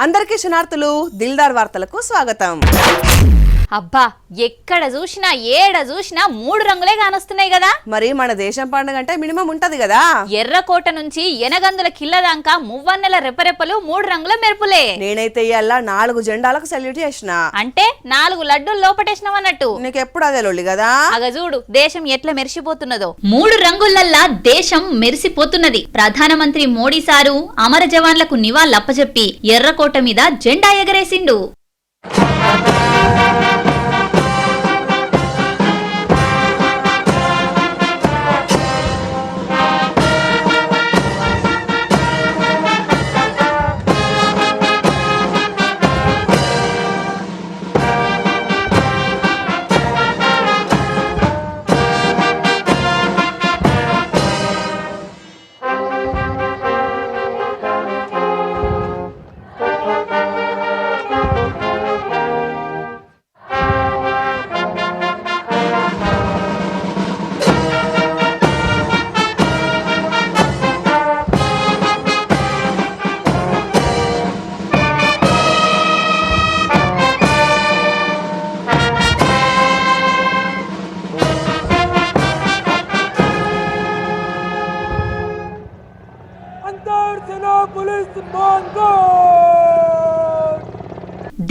అందరికీ శనార్థులు దిల్దార్ వార్తలకు స్వాగతం. అబ్బా ఎక్కడ చూసినా ఏడ చూసినా మూడు రంగులే కానొస్తున్నాయి కదా. మరి మన దేశం పండుగ అంటే మినిమం ఉంటది కదా. ఎర్రకోట నుంచి ఎనగందుల కిల్ల దాకా మువ్వన్నెల రెపరెపలు మూడు రంగుల మెరుపులే. నేనైతే ఇయ్యాల 4 జెండాలకు సెల్యూట్ చేసిన. అంటే 4 లడ్డూలు లోపటేసినవన్నట్టు. నీకు ఎప్పుడు అదే లొల్లి కదా. అగ చూడు దేశం ఎట్లా మెరిసిపోతున్నదో. 3 రంగులల్లా దేశం మెరిసిపోతున్నది. ప్రధానమంత్రి మోడీ సారు అమర జవాన్లకు నివాళులప్పజెప్పి ఎర్రకోట మీద జెండా ఎగరేసిండు.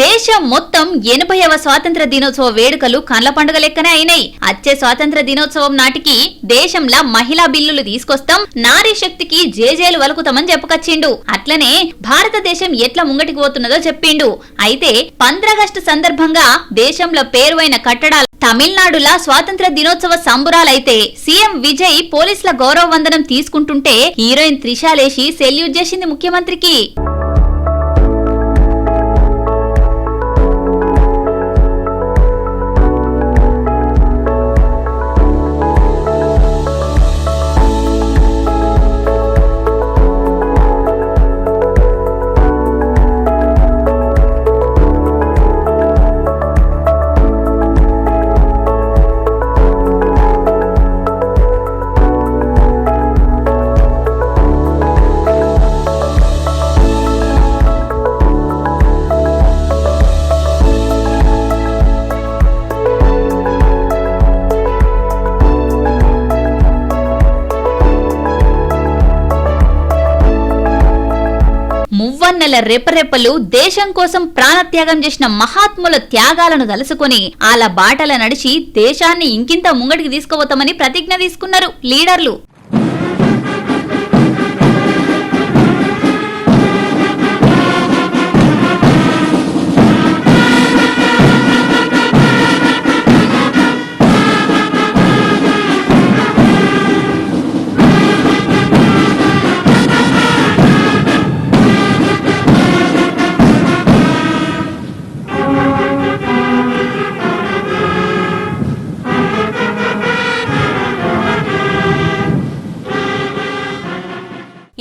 దేశం మొత్తం 80వ స్వాతంత్ర దినోత్సవ వేడుకలు కండ్ల పండుగ లెక్కనే అయినాయి. అచ్చే స్వాతంత్ర దినోత్సవం నాటికి దేశంలో మహిళా బిల్లులు తీసుకొస్తాం, నారీ శక్తికి జేజేలు వలుకుతామని చెప్పుకొచ్చిండు. అట్లనే భారతదేశం ఎట్లా ముంగటికి పోతున్నదో చెప్పిండు. అయితే 15 ఆగస్టు సందర్భంగా దేశంలో పేరువైన కట్టడాలు తమిళనాడులా స్వాతంత్ర దినోత్సవ సంబురాలైతే సీఎం విజయ్ పోలీసుల గౌరవ వందనం తీసుకుంటుంటే హీరోయిన్ త్రిషాలేసి సెల్యూట్ చేసింది ముఖ్యమంత్రికి. మువ్వన్నెల రెపరెపలు దేశం కోసం ప్రాణత్యాగం చేసిన మహాత్ముల త్యాగాలను తలుసుకొని ఆల బాటల నడిచి దేశాన్ని ఇంకింత ముంగడికి తీసుకుపోతామని ప్రతిజ్ఞ తీసుకున్నారు లీడర్లు.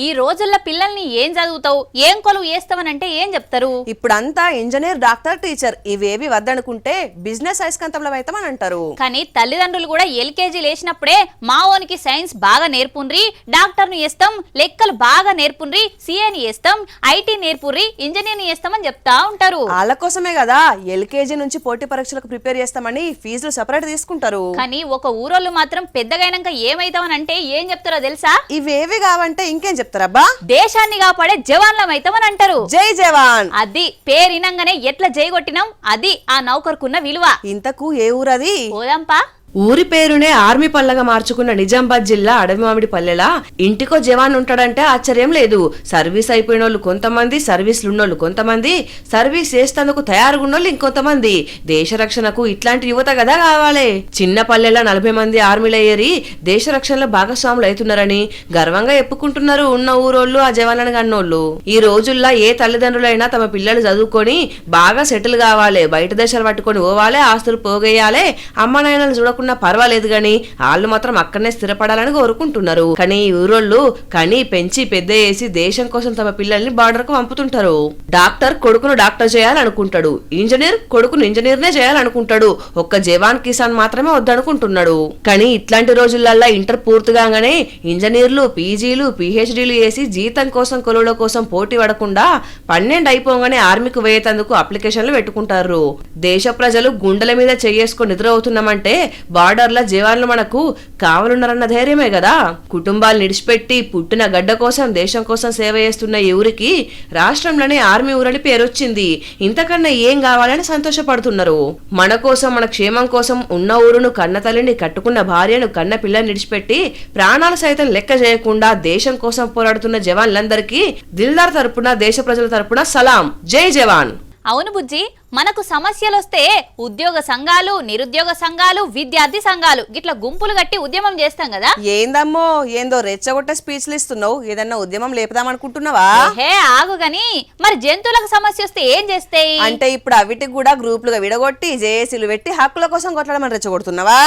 ఈ రోజుల్లో పిల్లల్ని ఏం చదువుతావు, ఏం కొలువు చేస్తావనంటే ఏం చెప్తారు? ఇప్పుడంతా ఇంజనీర్, డాక్టర్, టీచర్ ఇవేవి వద్దనుకుంటే బిజినెస్ అయస్కాంతంలో అవుతామని అంటారు. కానీ తల్లిదండ్రులు కూడా ఎల్కేజీ లేచినప్పుడే మా ఓనికి సైన్స్ బాగా నేర్పుండ్రి, డాక్టర్ ను చేస్తాం, లెక్కలు బాగా నేర్పుండ్రి, సిఏని చేస్తాం, ఐటీ నేర్పుర్రి, ఇంజనీర్ ని చేస్తామని చెప్తా ఉంటారు. వాళ్ళ కోసమే కదా ఎల్కేజీ నుంచి పోటీ పరీక్షలకు ప్రిపేర్ చేస్తామని ఫీజులు సెపరేట్ తీసుకుంటారు. కానీ ఒక ఊరోళ్ళు మాత్రం పెద్దగైనాక ఏమైతామనంటే ఏం చెప్తారో తెలుసా? ఇవేవి కావంటే ఇంకేం చెప్తారబ్బా? దేశాన్ని కాపాడే జవాన్లమైతామని అంటారు. జై జవాన్. అది పేరినంగానే ఎట్లా జై కొట్టినాం, అది ఆ నౌకర్కున్న విలువ. ఇంతకు ఏ ఊరది? పోదాంపా. ఊరి పేరునే ఆర్మీ పల్లగా మార్చుకున్న నిజామాబాద్ జిల్లా అడవిమామిడి పల్లెలా ఇంటికో జవాన్ ఉంటాడంటే ఆశ్చర్యం లేదు. సర్వీస్ అయిపోయిన వాళ్ళు కొంతమంది, సర్వీస్లు ఉన్నోళ్ళు కొంతమంది, సర్వీస్ చేస్తేందుకు తయారుగున్నోళ్ళు ఇంకొంతమంది. దేశ రక్షణకు ఇట్లాంటి యువత కదా కావాలి. చిన్న పల్లెలా 40 మంది ఆర్మీలో ఏరి దేశ రక్షణలో భాగస్వాములు అవుతున్నారని గర్వంగా చెప్పుకుంటున్నారు ఉన్న ఊరోళ్ళు, ఆ జవాన్లను కన్నోళ్ళు. ఈ రోజుల్లో ఏ తల్లిదండ్రులైనా తమ పిల్లలు చదువుకొని బాగా సెటిల్ కావాలి, బయట దేశాలు పట్టుకొని పోవాలి, ఆస్తులు పోగేయాలి, అమ్మ నాయనలు చూడకుండా పడకున్నా పర్వాలేదు గాని వాళ్ళు మాత్రం అక్కడనే స్థిరపడాలని కోరుకుంటున్నారు. కానీ ఊరోళ్ళు కని పెంచి పెద్ద చేసి దేశం కోసం తమ పిల్లల్ని బార్డర్ కు పంపుతుంటారు. డాక్టర్ కొడుకును డాక్టర్ చేయాలనుకుంటాడు, ఇంజనీర్ కొడుకును ఇంజనీర్నే చేయాలనుకుంటాడు, ఒక్క జవాన్ కిసాన్ మాత్రమే వద్దనుకుంటున్నాడు. కానీ ఇట్లాంటి రోజులల్లా ఇంటర్ పూర్తిగానే ఇంజనీర్లు పీజీలు పిహెచ్డీలు చేసి జీతం కోసం కొలువుల కోసం పోటీ పడకుండా 12 అయిపోగానే ఆర్మీకి వేయేందుకు అప్లికేషన్లు పెట్టుకుంటారు. దేశ ప్రజలు గుండెల మీద చేసుకొని నిద్రవుతున్నామంటే బార్డర్ల జవాన్లు మనకు కావాలన్నారన్న ధైర్యమే కదా. కుటుంబాలు నిడిచిపెట్టి పుట్టిన గడ్డ కోసం దేశం కోసం సేవ చేస్తున్న ఈ ఊరికి రాష్ట్రంలోనే ఆర్మీ ఊరని పేరొచ్చింది. ఇంతకన్నా ఏం కావాలని సంతోషపడుతున్నారు. మన కోసం మన క్షేమం కోసం ఉన్న ఊరును కన్న తల్లిని కట్టుకున్న భార్యను కన్న పిల్లని నిడిచిపెట్టి ప్రాణాలు సైతం లెక్క చేయకుండా దేశం కోసం పోరాడుతున్న జవాన్లందరికీ దిల్దార్ తరపున దేశ ప్రజల తరపున సలాం, జై జవాన్. అవును బుజ్జి, మనకు సమస్యలొస్తే ఉద్యోగ సంఘాలు, నిరుద్యోగ సంఘాలు, విద్యార్థి సంఘాలు గిట్లా గుంపులు కట్టి ఉద్యమం చేస్తాం కదా. ఏందమ్మో ఏందో రెచ్చగొట్టే స్పీచ్లు ఇస్తున్నావు, ఏదన్నా ఉద్యమం లేపుదామనుకుంటున్నావా? హే ఆగు గాని, మరి జంతువులకు సమస్య వస్తే ఏం చేస్తాయి? అంటే ఇప్పుడు అవిటికి కూడా గ్రూపులుగా విడగొట్టి జేఏసీలు పెట్టి హక్కుల కోసం కొట్లాడమని రెచ్చగొడుతున్నావా?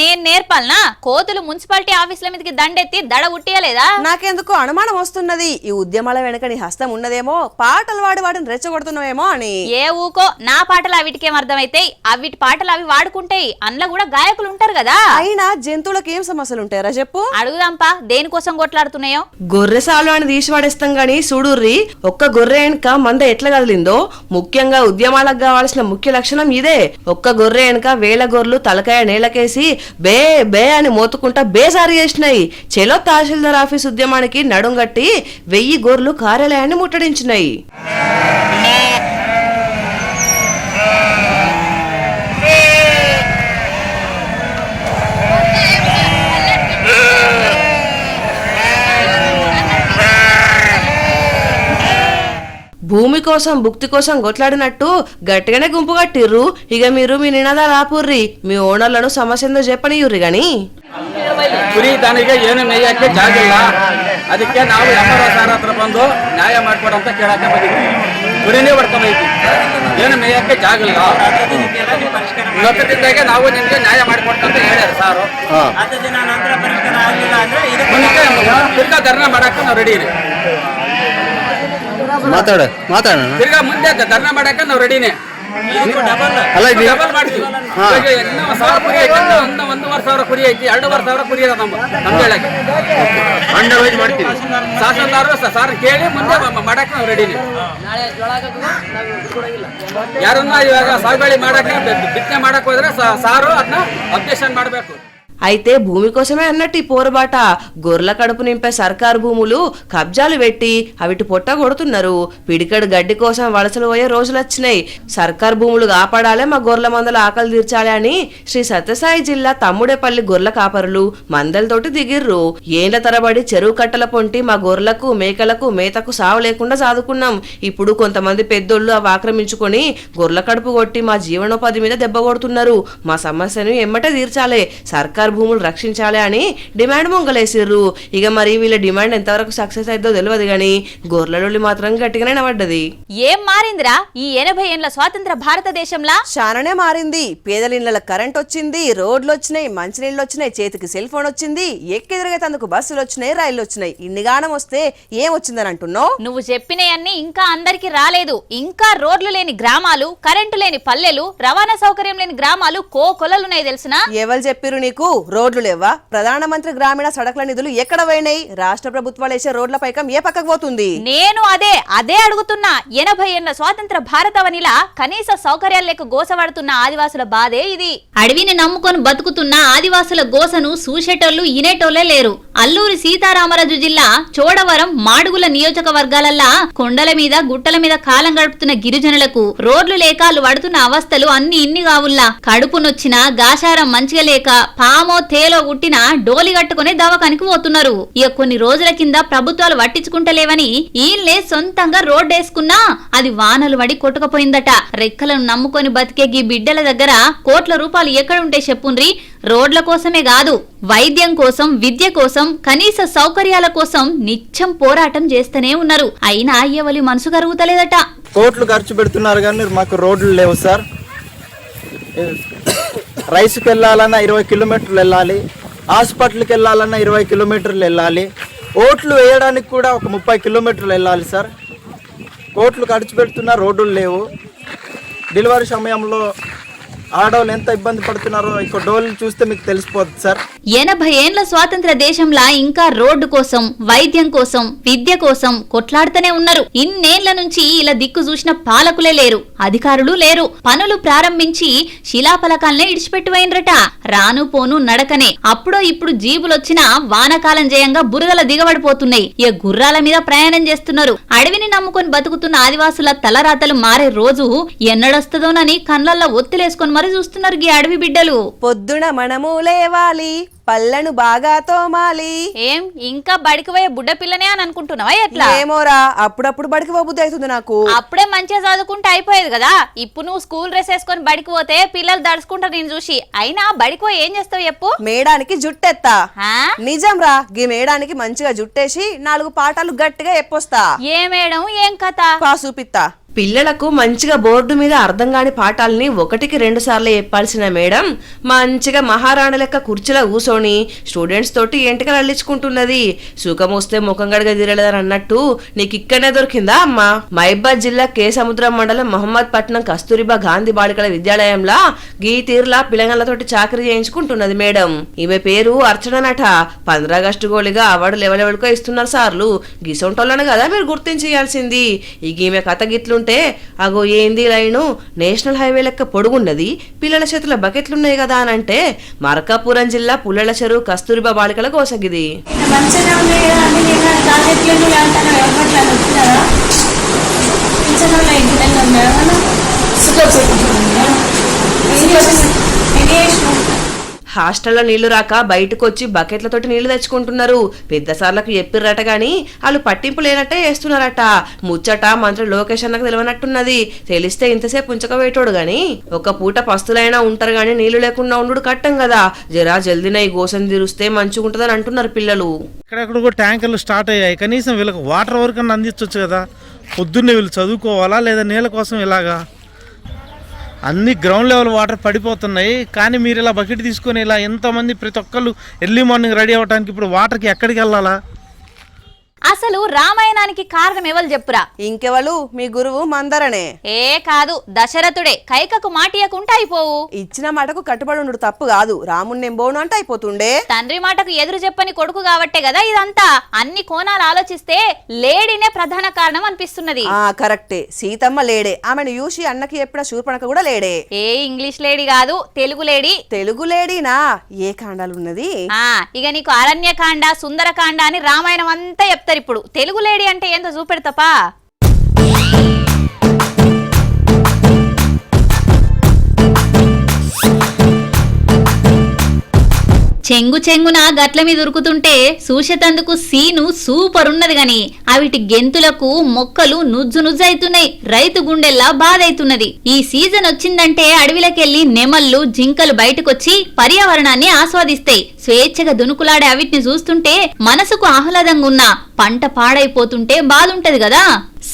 నేను నేర్పాలనా? కోతులు మున్సిపాలిటీ ఆఫీసుల మీదకి దండెత్తి దడ ఉట్టియలేదా? నాకెందుకు అనుమానం వస్తున్నది, ఈ ఉద్యమాల వెనక నీ హస్తం ఉన్నదేమో, పాటలు వాడి వాటిని రెచ్చగొడుతున్నావేమో అని. ఏ ఊకో, నా పాటలు అవిటికేం అర్థమైతాయి, అవిటి పాటలు అవి వాడుకుంటాయి. అందులో కూడా గాయకులు ఉంటారు కదా. అయినా జంతువులకు ఏం సమస్యలు ఉంటాయరా చెప్పు? అడుగుదాంపా, దేనికోసం కొట్లాడుతున్నాయో. గొర్రె సాలు అని తీసివాడేస్తాం గాని చూడుర్రి, ఒక్క గొర్రె వెనక మంద ఎట్లా కదిలిందో. ముఖ్యంగా ఉద్యమాలకు కావాల్సిన ముఖ్య లక్షణం ఇదే. ఒక్క గొర్రె వెనక వేల గొర్రెలు తలకాయ నేలకేసి బే బే అని మోతుకుంటా బేజారు చేసినాయి. చెలో తహసీల్దార్ ఆఫీస్ ఉద్యమానికి నడుంగట్టి 1000 గొర్రెలు కార్యాలయాన్ని ముట్టడించినాయి. భూమి కోసం భుక్తి కోసం కొట్లాడినట్టు గట్టిగానే గుంపు కట్టిర్రు. ఇక మీరు మీ నినాదాలు ఆపుర్రి, మీ ఓనర్లను సమస్య ఏందో చెప్పనియుర్రి గాని. ಕುರಿ ತನಗೆ ಏನು ಮೇಯಕ್ಕೆ ಜಾಗ ಇಲ್ಲ, ಅದಕ್ಕೆ ನಾವು MRO ಸಾರ್ ಹತ್ರ ಬಂದು ನ್ಯಾಯ ಮಾಡ್ಕೊಡು ಅಂತ ಕೇಳಕ್ಕೆ ಬಂದಿದ್ವಿ. ಕುರಿನೇ ಹೊಡ್ಕೊಂಬೈತಿ, ಏನು ಮೇಯಕ್ಕೆ ಜಾಗ ಇಲ್ಲ, ಇವತ್ತಿದ್ದಾಗೆ ನಾವು ನಿಮ್ಗೆ ನ್ಯಾಯ ಮಾಡಿಕೊಡ್ತಂತ ಹೇಳ್ಯಾರ ಸಾರು. ಮುಂದೆ ತಿರ್ಗಾ ಧರ್ನಾ ಮಾಡಕ್ಕೆ ನಾವು ರೆಡಿ ರೀ. ತಿರ್ಗಾ ಮುಂದೆ ಧರ್ನಾ ಮಾಡಕ್ಕೆ ನಾವು ರೆಡಿನೇ. ಡಬಲ್ ಮಾಡ್ತೀವಿ. ಇನ್ನೂ 1000 ಕುರಿ ಐತಿ, ಇನ್ನೂ 1,500 ಕುರಿ ಐತಿ, 2,500 ಕುರಿ ಇರೋದು ನಮ್ಮ ಹೇಳಕ್ಕೆ ಶಾಸನದಾರರು ಸಾರ್ ಕೇಳಿ ಮುಂದೆ ಮಾಡಕ್ಕೆ ನಾವು ರೆಡಿನೇ. ಯಾರನ್ನ ಇವಾಗ ಸಾಗುವಳಿ ಮಾಡಕ್ಕೆ ಬಿತ್ತನೆ ಮಾಡಕ್ ಹೋದ್ರೆ ಸಾರು ಅದನ್ನ ಅಬ್ಜೆಕ್ಷನ್ ಮಾಡಬೇಕು. అయితే భూమి కోసమే అన్నట్టు ఈ పోరుబాట. గొర్రెల కడుపు నింపే సర్కారు భూములు కబ్జాలు పెట్టి అవిటి పొట్ట కొడుతున్నారు. పిడికడు గడ్డి కోసం వలసలు పోయే రోజులు వచ్చినాయి. సర్కారు భూములు కాపాడాలే, మా గొర్రెల మందల ఆకలి తీర్చాలి అని శ్రీ సత్యసాయి జిల్లా తమ్ముడేపల్లి గొర్రెల కాపరులు మందలతోటి దిగిర్రు. ఏండ్ల తరబడి చెరువు కట్టల పొంటి మా గొర్రెలకు మేకలకు మేతకు సావు లేకుండా సాదుకున్నాం. ఇప్పుడు కొంతమంది పెద్దోళ్ళు అవి ఆక్రమించుకొని గొర్రెల కడుపు కొట్టి మా జీవనోపాధి మీద దెబ్బ కొడుతున్నారు. మా సమస్యను ఎమ్మటే తీర్చాలి, సర్కారు భూములు రక్షించాలి అని డిమాండ్ మొంగలేసిర్రు. ఇక మరి వీళ్ళ డిమాండ్ ఎంతవరకు సక్సెస్ అయిద్దో తెలియదు గాని గొర్రెలు మాత్రం గట్టిగానే నవ్వడ్డది. ఏం మారిందిరా ఈ 80 ఏళ్ల స్వాతంత్ర భారతదేశంలా? చాలానే మారింది. పేదల ఇళ్ల కరెంట్ వచ్చింది, రోడ్లు వచ్చినాయి, మంచినీళ్ళు వచ్చినాయి, చేతికి సెల్ ఫోన్ వచ్చింది, ఎక్కెదిరిగేందుకు బస్సులు వచ్చినాయి, రైళ్లు వచ్చినాయి. ఇన్నిగానం వస్తే ఏం వచ్చిందని అంటున్నావు? నువ్వు చెప్పినవన్నీ ఇంకా అందరికి రాలేదు. ఇంకా రోడ్లు లేని గ్రామాలు, కరెంటు లేని పల్లెలు, రవాణా సౌకర్యం లేని గ్రామాలు కోకొలలున్నాయి తెలుసునా? ఎవరు చెప్పిరు నీకు? రోడ్లు లేవా? ప్రధానమంత్రి గ్రామీణ సడకుల నిధులు ఎక్కడ పోయినాయి? రాష్ట్ర ప్రభుత్వాలు వేసే రోడ్ల పైకం ఏ పక్కకు పోతుంది? నేను అదే అడుగుతున్నా. 80 ఏళ్ల స్వాతంత్ర భారతవనిలా కనీస సౌకర్యాలు లేక గోసపడుతున్న ఆదివాసుల బాధే ఇది. అడవిని నమ్ముకొని బతుకుతున్న ఆదివాసుల గోసను సూసేటోళ్లు ఇనేటోళ్లే లేరు. అల్లూరి సీతారామరాజు జిల్లా చోడవరం, మాడుగుల నియోజకవర్గాలల్లా కొండల మీద గుట్టల మీద కాలం గడుపుతున్న గిరిజనులకు రోడ్లు లేక పడుతున్న అవస్థలు అన్ని ఇన్ని కావుల్లా. కడుపు నొచ్చిన, గాశారం మంచిగా లేక, పామో తేలో ఉట్టిన డోలి కట్టుకుని దవాఖానికి పోతున్నారు. ఇక కొన్ని రోజుల కింద ప్రభుత్వాలు పట్టించుకుంటలేవని ఈయన్లే సొంతంగా రోడ్డేసుకున్నా అది వానలు పడి కొట్టుకపోయిందట. రెక్కలను నమ్ముకొని బతికే గీ బిడ్డల దగ్గర కోట్ల రూపాయలు ఎక్కడుంటే చెప్పుండ్రి. రోడ్ల కోసమే కాదు, వైద్యం కోసం, విద్య కోసం, కనీస సౌకర్యాల కోసం నిత్యం పోరాటం చేస్తూనే ఉన్నారు. అయినా ఎవరి మనసు కరుగుతలేదట. కోట్లు ఖర్చు పెడుతున్నారు కానీ మాకు రోడ్లు లేవు సార్. రైస్కి వెళ్ళాలన్నా 20 కిలోమీటర్లు వెళ్ళాలి, హాస్పిటల్కి వెళ్ళాలన్నా 20 కిలోమీటర్లు వెళ్ళాలి, ఓట్లు వేయడానికి కూడా ఒక 30 కిలోమీటర్లు వెళ్ళాలి సార్. కోట్లు ఖర్చు పెడుతున్నా రోడ్డులు లేవు. డెలివరీ సమయంలో ఆడవాళ్ళు ఎంత ఇబ్బంది పడుతున్నారో ఇక డోలు చూస్తే మీకు తెలిసిపోతుంది సార్. 80 ఏండ్ల స్వాతంత్ర దేశంలా ఇంకా రోడ్డు కోసం, వైద్యం కోసం, విద్య కోసం కొట్లాడుతూనే ఉన్నారు. ఇన్నేళ్ల నుంచి ఇలా దిక్కు చూసిన పాలకులే లేరు, అధికారులు లేరు. పనులు ప్రారంభించి శిలాఫలకాలనే ఇడిచిపెట్టిపోయినరట. రాను పోను నడకనే. అప్పుడో ఇప్పుడు జీబులొచ్చినా వానకాలం జయంగా బురదల దిగబడిపోతున్నాయి. ఇక గుర్రాల మీద ప్రయాణం చేస్తున్నారు. అడవిని నమ్ముకొని బతుకుతున్న ఆదివాసుల తలరాతలు మారే రోజు ఎన్నడొస్తుందోనని కళ్ళల్లో ఒత్తిలేసుకొని మరి చూస్తున్నారు ఈ అడవి బిడ్డలు. పొద్దున మనము లేవాలి, పళ్ళను బాగా తోమాలి. ఏం ఇంకా బడికి పోయే బుడ్డ పిల్లనే అని అనుకుంటున్నావా? ఎట్లా ఏమోరా, అప్పుడప్పుడు బడికి పోబుద్ది అవుతుంది నాకు. అప్పుడే మంచిగా చదువుకుంటే అయిపోయేది కదా. ఇప్పుడు నువ్వు స్కూల్ డ్రెస్ వేసుకొని బడికి పోతే పిల్లలు దడుచుకుంటారు నేను చూసి. అయినా బడికి పోయి ఏం చేస్తావు చెప్పు? మేడానికి జుట్టెత్తా. నిజం రా, గీ మేడానికి మంచిగా జుట్టేసి 4 పాఠాలు గట్టిగా ఎప్పొస్తా. ఏ మేడం ఏం కథ చూపిత్తా. పిల్లలకు మంచిగా బోర్డు మీద అర్థం కాని పాఠాలని 1కి 2 సార్లు చెప్పాల్సిన మేడం మంచిగా మహారాణి లెక్క కుర్చీలో కూసోని స్టూడెంట్స్ తోటి ఎంటికలు అల్లించుకుంటున్నది. సుఖం వస్తే ముఖం గడగ తీరలేదని అన్నట్టు నీకు ఇక్కడనే దొరికిందా అమ్మా? మహబూబాద్ జిల్లా కే సముద్రం మండలం మహమ్మద్ పట్నం కస్తూరిబా గాంధీ బాలికల విద్యాలయంలో గీ తీరులా పిల్లగాళ్ళతోటి చాకరీ చేయించుకుంటున్నది మేడం. ఈమె పేరు అర్చననట. 15 ఆగస్టు గోళిగా అవార్డు లెవెల్కో ఇస్తున్నారు సార్లు. గిసొంటోళ్ళను కదా మీరు గుర్తించేయాల్సింది. ఇక ఈమె కథ గిట్లు అగో ఏంది లైను నేషనల్ హైవే లెక్క పొడుగున్నది, పిల్లల చేతుల బకెట్లున్నాయి కదా అని అంటే మార్కాపురం జిల్లా పుల్లల చెరువు కస్తూరిబా బాలికల కోసగిది. హాస్టల్లో నీళ్లు రాక బయటకు వచ్చి బకెట్లతోటి నీళ్లు తెచ్చుకుంటున్నారు. పెద్ద సార్లకు చెప్పిర్రట గాని వాళ్ళు పట్టింపు లేనట్టే చేస్తున్నారట. ముచ్చట మంత్రి లోకేష్ అన్నకు తెలియనట్టున్నది. తెలిస్తే ఇంతసేపు ఉంచకపోయేటోడు గాని ఒక పూట పస్తులైనా ఉంటారు గాని నీళ్లు లేకుండా ఉండు కట్టం కదా. జరా జల్దిన ఈ గోసం తీరుస్తే మంచిగుంటదని అంటున్నారు పిల్లలు. ఇక్కడెక్కడ ట్యాంకర్లు స్టార్ట్ అయ్యాయి, కనీసం వీళ్ళకి వాటర్ వరకన్నా అందించవచ్చు కదా. పొద్దున్నే వీళ్ళు చదువుకోవాలా లేదా నీళ్ళ కోసం ఇలాగా? అన్ని గ్రౌండ్ లెవెల్ వాటర్ పడిపోతున్నాయి, కానీ మీరు ఇలా బకెట్ తీసుకొని ఇలా ఎంతమంది ప్రతి ఒక్కళ్ళు ఎర్లీ మార్నింగ్ రెడీ అవ్వడానికి ఇప్పుడు వాటర్కి ఎక్కడికి వెళ్ళాలా? అసలు రామాయణానికి కారణం ఎవరు చెప్పురా? ఇంకెవలు? మీ గురువు మందరనే. ఏ కాదు, దశరథుడే. కైకకు మాటియకుంటే అయిపోవు. ఇచ్చిన మాటకు కట్టుబడి ఉండు తప్పు కాదు. రాముణ్ణి ఎంబోను అంటే అయిపోతుండే. తండ్రి మాటకు ఎదురు చెప్పని కొడుకు కాబట్టే కదా ఇదంతా. అన్ని కోణాలు ఆలోచిస్తే లేడీనే ప్రధాన కారణం అనిపిస్తున్నది. కరెక్టే, సీతమ్మ లేడే. ఆమెను చూసి అన్నకి చెప్పిన శూర్పణఖ కూడా లేడే. ఏ ఇంగ్లీష్ లేడీ కాదు, తెలుగు లేడీ. తెలుగు లేడీనా? ఏ కాండాలు ఉన్నది? ఇక నీకు అరణ్యకాండ, సుందరకాండ అని రామాయణం అంతా చెప్తారు. ఇప్పుడు తెలుగు లేడీ అంటే ఏందో చూపెడతాపా. చెంగు చెంగున గట్ల మీద ఉరుకుతుంటే చూసేతందుకు సీను సూపర్ ఉన్నది గాని అవిటి గెంతులకు మొక్కలు నుజ్జు నుజ్జైతున్నాయి. రైతు గుండెల్లా బాధైతున్నది. ఈ సీజన్ వచ్చిందంటే అడవిలకెళ్లి నెమళ్ళు, జింకలు బయటకొచ్చి పర్యావరణాన్ని ఆస్వాదిస్తాయి. స్వేచ్ఛగా దునుకులాడే అవిటిని చూస్తుంటే మనసుకు ఆహ్లాదంగా ఉన్న పంట పాడైపోతుంటే బాధుంటది కదా.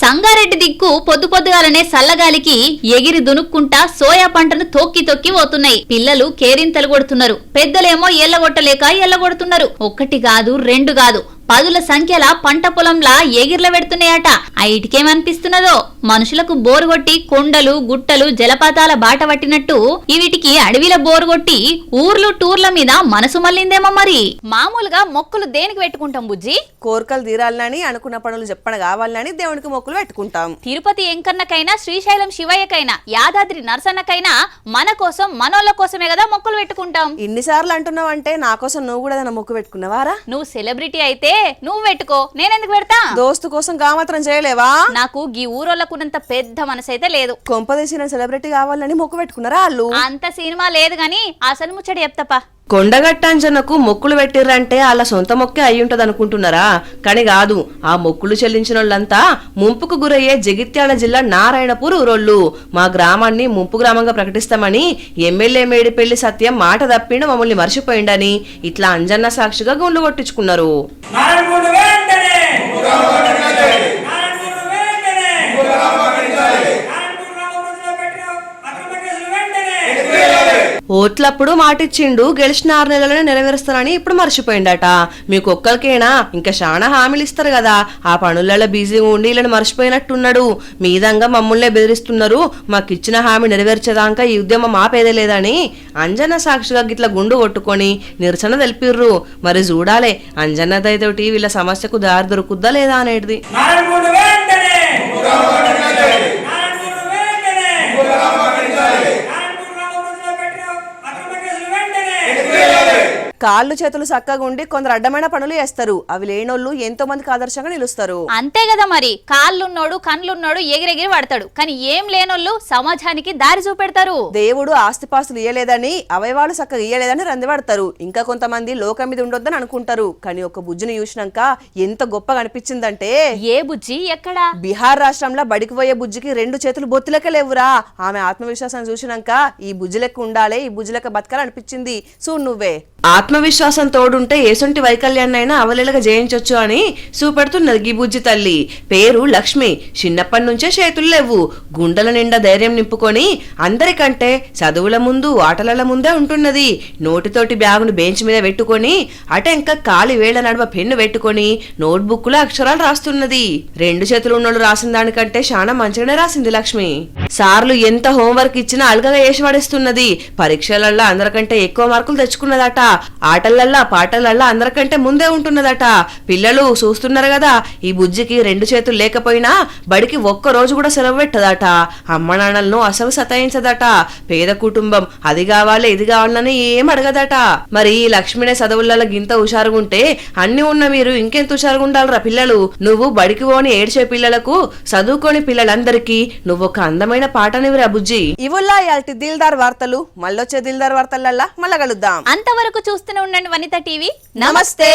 సంగారెడ్డి దిక్కు పొద్దు పొద్దుగాలనే సల్లగాలికి ఎగిరి దునుక్కుంటా సోయా పంటను తొక్కి తొక్కి పోతున్నాయి. పిల్లలు కేరింతలు కొడుతున్నారు, పెద్దలేమో ఎల్లగొట్టలేక ఎల్లగొడుతున్నారు. 1 కాదు 2 కాదు, 10ల సంఖ్యల పంట పొలంలా ఎగిర్ల పెడుతున్నాయట. ఐటికేమనిపిస్తున్నదో మనుషులకు బోరుగొట్టి కొండలు, గుట్టలు, జలపాతాల బాట పట్టినట్టు వీటికి అడవిల బోరుగొట్టి ఊర్లు టూర్ల మీద మనసు మళ్ళిందేమో మరి. మామూలుగా మొక్కులు దేనికి పెట్టుకుంటాం బుజ్జి? కోరికలు తీరాలని, అనుకున్న పనులు చెప్పన కావాలని దేవునికి మొక్కులు పెట్టుకుంటాం. తిరుపతి ఎంకన్నకైనా, శ్రీశైలం శివయ్యకైనా, యాదాద్రి నరసన్నకైనా మన కోసం, మనోళ్ళ కోసమే కదా మొక్కులు పెట్టుకుంటాం. ఇన్నిసార్లు అంటున్నావు అంటే నా కోసం నువ్వు కూడా ఏదైనా మొక్కు పెట్టుకున్నావారా? నువ్వు సెలబ్రిటీ అయితే నువ్వు పెట్టుకో, నేనెందుకు పెడతా? దోస్తు కోసం గామాత్రం చేయలేవా? నాకు గీ ఊరోళ్ళకున్నంత పెద్ద మనసైతే లేదు. కొంపదేసిన సెలబ్రిటీ కావాలని మొక్కు పెట్టుకున్నారా వాళ్ళు? అంత సినిమా లేదు గాని అసలు ముచ్చట చెప్తాపా. కొండగట్టాంజనకు మొక్కులు పెట్టిర్రంటే వాళ్ళ సొంత మొక్కే అయ్యుంటది అనుకుంటున్నారా? కాని కాదు. ఆ మొక్కులు చెల్లించిన వాళ్ళంతా ముంపుకు గురయ్యే జగిత్యాల జిల్లా నారాయణపూర్ ఊరోళ్ళు. మా గ్రామాన్ని ముంపు గ్రామంగా ప్రకటిస్తామని ఎమ్మెల్యే మేడిపల్లి సత్యం మాట తప్పిండు, మమ్మల్ని మర్చిపోయిండని ఇట్లా అంజన్న సాక్షిగా గుండ్లు కొట్టించుకున్నారు. ఓట్లప్పుడు మాటిచ్చిండు గెలిచిన 6 నెలలను నెరవేరుస్తానని ఇప్పుడు మర్చిపోయిండట. మీకు ఒక్కరికేనా ఇంకా చాలా హామీలు ఇస్తారు కదా, ఆ పనులలో బిజీగా ఉండి వీళ్ళని మర్చిపోయినట్టున్నాడు. మీదంగా మమ్మల్నే బెదిరిస్తున్నారు, మాకు ఇచ్చిన హామీ నెరవేర్చేదాకా ఈ ఉద్యమం ఆపేదేలేదని అంజన్న సాక్షిగా గిట్ల గుండు కొట్టుకొని నిరసన తెలిపిర్రు. మరి చూడాలే అంజన్న దయతోటి వీళ్ళ సమస్యకు దారి దొరుకుద్దా లేదా అనేది. కాళ్ళు చేతులు చక్కగా ఉండి కొందరు అడ్డమైన పనులు చేస్తారు. అవి లేనోళ్ళు ఎంతో మందికి ఆదర్శంగా నిలుస్తారు. అంతే కదా మరి, కాళ్ళున్నోడు కన్నులున్నోడు ఎగిరెగిరి పడతాడు, కానీ ఏం లేనోళ్ళు సమాజానికి దారి చూపెడతారు. దేవుడు ఆస్తిపాస్తులు ఇయ్యలేదని అవయవాలు చక్కగా ఇయ్యలేదని రందిపడతారు. ఇంకా కొంతమంది లోకం మీద ఉండొద్దని అనుకుంటారు. కానీ ఒక బుజ్జిని చూసినాక ఎంత గొప్పగా అనిపించిందంటే, ఏ బుజ్జి ఎక్కడ? బీహార్ రాష్ట్రంలో బడికి పోయే బుజ్జికి 2 చేతులు బొత్తులకే లేవురా. ఆమె ఆత్మవిశ్వాసం చూసినాక ఈ బుజ్జి లెక్క ఉండాలి, ఈ బుజ్జి లెక్క బతకాలనిపించింది. చూడు నువ్వే. ఆత్మవిశ్వాసం తోడుంటే ఏసొంటి వైకల్యాన్నైనా అవలేలగా జయించొచ్చు అని చూపెడుతున్నది గీ బుజ్జి తల్లి. పేరు లక్ష్మి. చిన్నప్పటి నుంచే చేతులు లేవు, గుండెల నిండా ధైర్యం నింపుకొని అందరికంటే చదువుల ముందు ఆటల ముందే ఉంటున్నది. నోటితోటి బ్యాగును బెంచ్ మీద పెట్టుకొని అటెంక కాలి వేళ్ల నడుమ పెన్ను పెట్టుకొని నోట్బుక్ లో అక్షరాలు రాస్తున్నది. 2 చేతులు ఉన్నోళ్ళు రాసిన దానికంటే చాలా మంచిగానే రాసింది లక్ష్మి. సార్లు ఎంత హోంవర్క్ ఇచ్చినా అల్గగా వేసి పడేస్తున్నది. పరీక్షలల్లో అందరికంటే ఎక్కువ మార్కులు తెచ్చుకున్నదట. ఆటలల్లా పాటలల్లా అందరికంటే ముందే ఉంటున్నదట. పిల్లలు చూస్తున్నారు కదా, ఈ బుజ్జికి 2 చేతులు లేకపోయినా బడికి ఒక్క రోజు కూడా సెలవు పెట్టదట. అమ్మ నాన్నలను అసలు సతాయించదట. పేద కుటుంబం అది కావాలి ఇది కావాలని ఏం అడగదట. మరి ఈ లక్ష్మినే చదువులలో గింత హుషారుగుంటే అన్ని ఉన్న మీరు ఇంకెంత హుషారుగా ఉండాలరా పిల్లలు. నువ్వు బడికి పోని ఏడ్చే పిల్లలకు చదువుకోని పిల్లలందరికీ నువ్వొక అందమైన పాటనివిరా బుజ్జి. ఇవుల్లా ఇయాల్టి దిల్దార్ వార్తలు. మళ్ళొచ్చే దిల్దార్ వార్తలల్లా మళ్ళా కలుద్దాం. అంతవరకు చూస్తూనే ఉండండి వనిత టీవీ. నమస్తే.